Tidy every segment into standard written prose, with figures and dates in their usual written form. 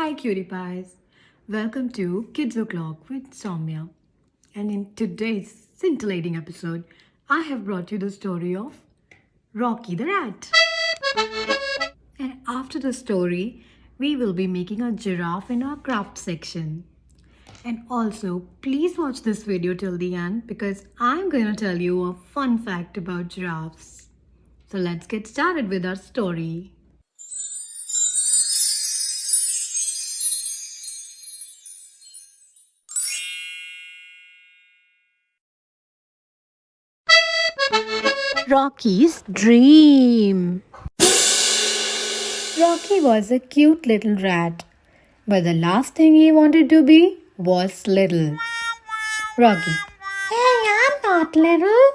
Hi, cutie pies. Welcome to Kids O'Clock with Saumya. And in today's scintillating episode, I have brought you the story of Rocky the Rat. And after the story, we will be making a giraffe in our craft section. And also, please watch this video till the end because I'm going to tell you a fun fact about giraffes. So let's get started with our story. Rocky's dream. Rocky was a cute little rat, but the last thing he wanted to be was little. Rocky. Hey, I'm not little.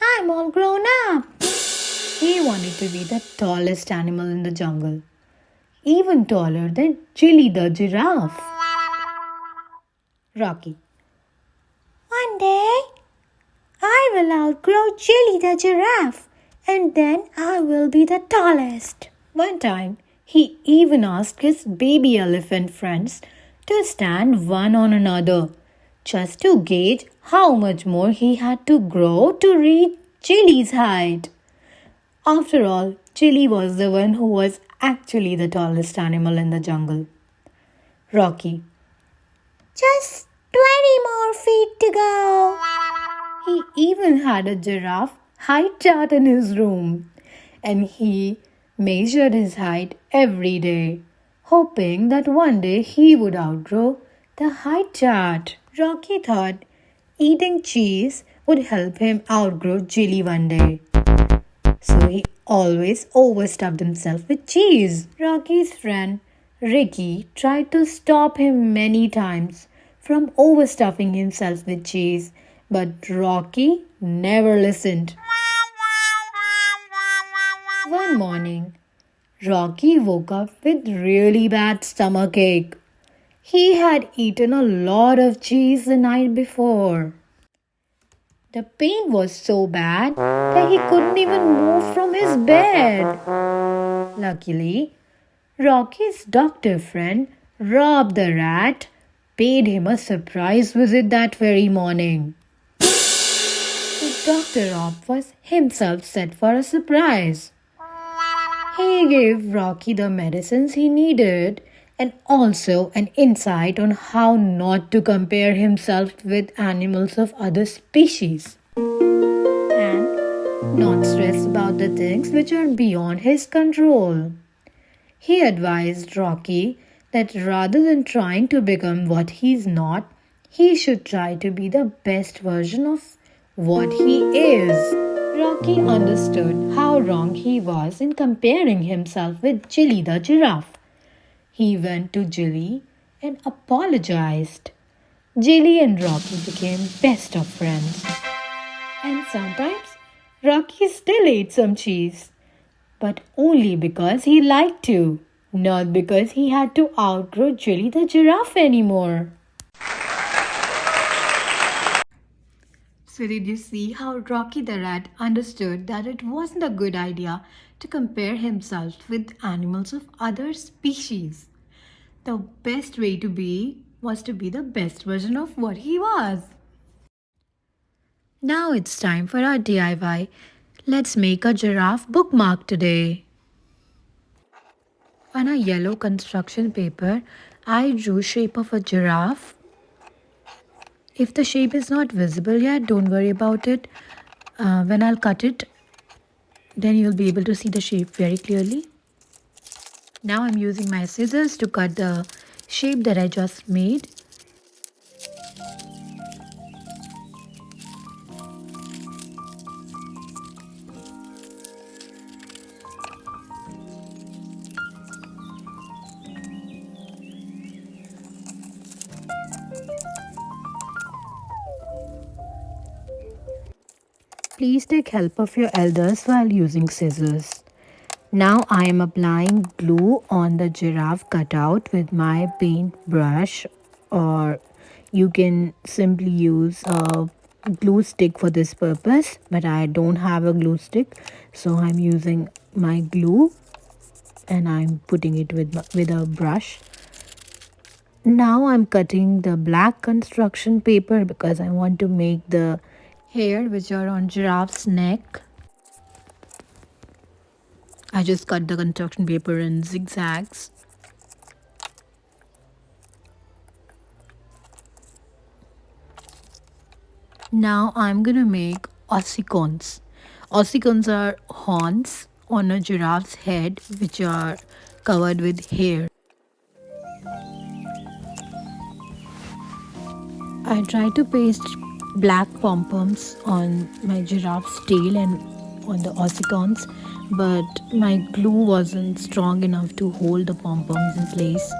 I'm all grown up. He wanted to be the tallest animal in the jungle, even taller than Chili the giraffe. Rocky. One day, I will outgrow Chili the giraffe, and then I will be the tallest. One time, he even asked his baby elephant friends to stand one on another, just to gauge how much more he had to grow to reach Chili's height. After all, Chili was the one who was actually the tallest animal in the jungle. Rocky. Just 20 more feet to go. He even had a giraffe height chart in his room, and he measured his height every day, hoping that one day he would outgrow the height chart. Rocky thought eating cheese would help him outgrow Chili one day. So he always overstuffed himself with cheese. Rocky's friend Ricky tried to stop him many times from overstuffing himself with cheese, but Rocky never listened. One morning, Rocky woke up with really bad stomachache. He had eaten a lot of cheese the night before. The pain was so bad that he couldn't even move from his bed. Luckily, Rocky's doctor friend, Rob the rat, paid him a surprise visit that very morning. Dr. Rob was himself set for a surprise. He gave Rocky the medicines he needed and also an insight on how not to compare himself with animals of other species and not stress about the things which are beyond his control. He advised Rocky that rather than trying to become what he's not, he should try to be the best version of what he is. Rocky understood how wrong he was in comparing himself with Chili the giraffe. He went to Chili and apologized. Chili and Rocky became best of friends. And sometimes Rocky still ate some cheese, but only because he liked to, not because he had to outgrow Chili the giraffe anymore. So did you see how Rocky the rat understood that it wasn't a good idea to compare himself with animals of other species? The best way to be was to be the best version of what he was. Now it's time for our DIY. Let's make a giraffe bookmark today. On a yellow construction paper, I drew shape of a giraffe. If the shape is not visible yet, don't worry about it. When I'll cut it, then you'll be able to see the shape very clearly. Now I'm using my scissors to cut the shape that I just made. Please take help of your elders while using scissors. Now I am applying glue on the giraffe cutout with my paintbrush, or you can simply use a glue stick for this purpose, but I don't have a glue stick, so I'm using my glue and I'm putting it with a brush. Now I'm cutting the black construction paper because I want to make the hair which are on giraffe's neck. I just cut the construction paper in zigzags. Now I'm gonna make ossicons. Ossicons are horns on a giraffe's head which are covered with hair. I tried to paste black pom-poms on my giraffe's tail and on the ossicons, but my glue wasn't strong enough to hold the pom-poms in place.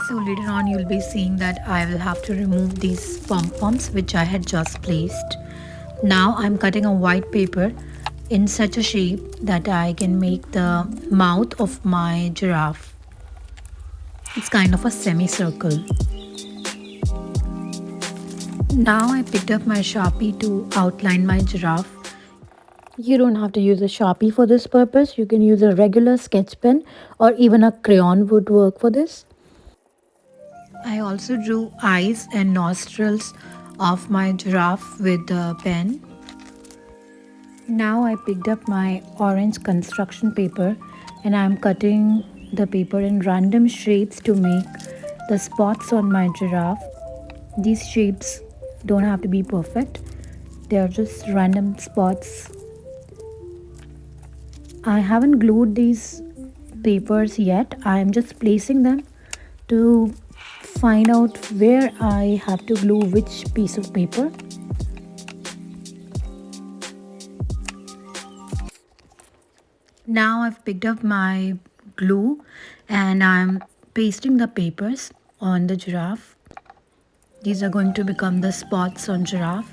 So later on you'll be seeing that I will have to remove these pom-poms which I had just placed. Now I'm cutting a white paper in such a shape that I can make the mouth of my giraffe. It's kind of a semicircle. Now I picked up my Sharpie to outline my giraffe. You don't have to use a Sharpie for this purpose. You can use a regular sketch pen or even a crayon would work for this. I also drew eyes and nostrils of my giraffe with the pen. Now I picked up my orange construction paper and I'm cutting the paper in random shapes to make the spots on my giraffe. These shapes don't have to be perfect, they are just random spots. I haven't glued these papers yet. I am just placing them to find out where I have to glue which piece of paper. Now I've picked up my glue and I'm pasting the papers on the giraffe. These are going to become the spots on giraffe,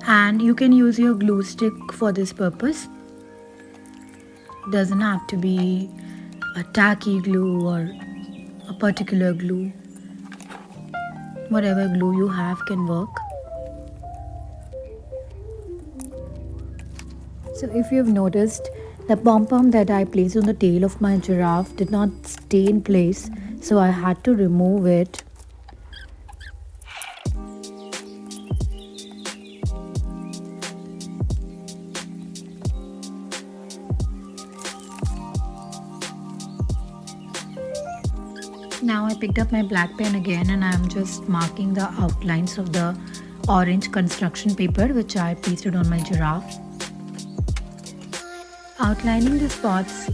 and you can use your glue stick for this purpose. Doesn't have to be a tacky glue or a particular glue. Whatever glue you have can work. So if you've noticed, the pom-pom that I placed on the tail of my giraffe did not stay in place, so I had to remove it. Now I picked up my black pen again and I'm just marking the outlines of the orange construction paper which I pasted on my giraffe. Outlining the spots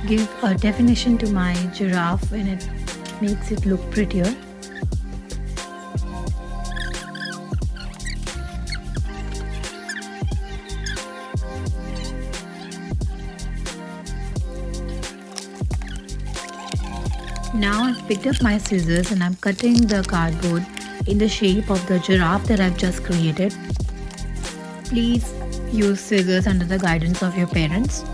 give a definition to my giraffe and it makes it look prettier. Now I've picked up my scissors and I'm cutting the cardboard in the shape of the giraffe that I've just created. Please use scissors under the guidance of your parents.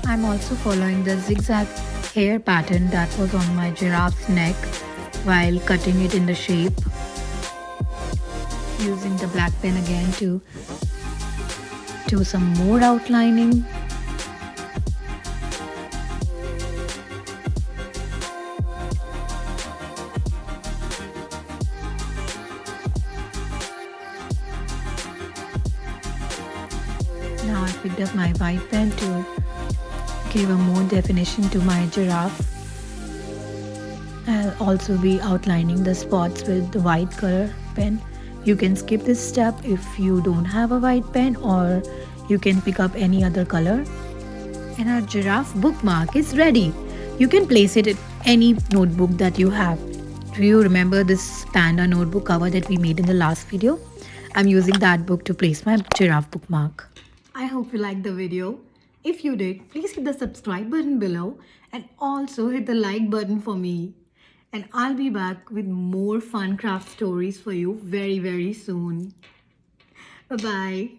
I'm also following the zigzag hair pattern that was on my giraffe's neck while cutting it in the shape. Using the black pen again to do some more outlining. Now I picked up my white pen to give a more definition to my giraffe. I'll also be outlining the spots with the white color pen. You can skip this step if you don't have a white pen, or you can pick up any other color. And our giraffe bookmark is ready. You can place it in any notebook that you have. Do you remember this panda notebook cover that we made in the last video? I'm using that book to place my giraffe bookmark. I hope you liked the video. If you did, please hit the subscribe button below and also hit the like button for me. And I'll be back with more fun craft stories for you very, very soon. Bye-bye.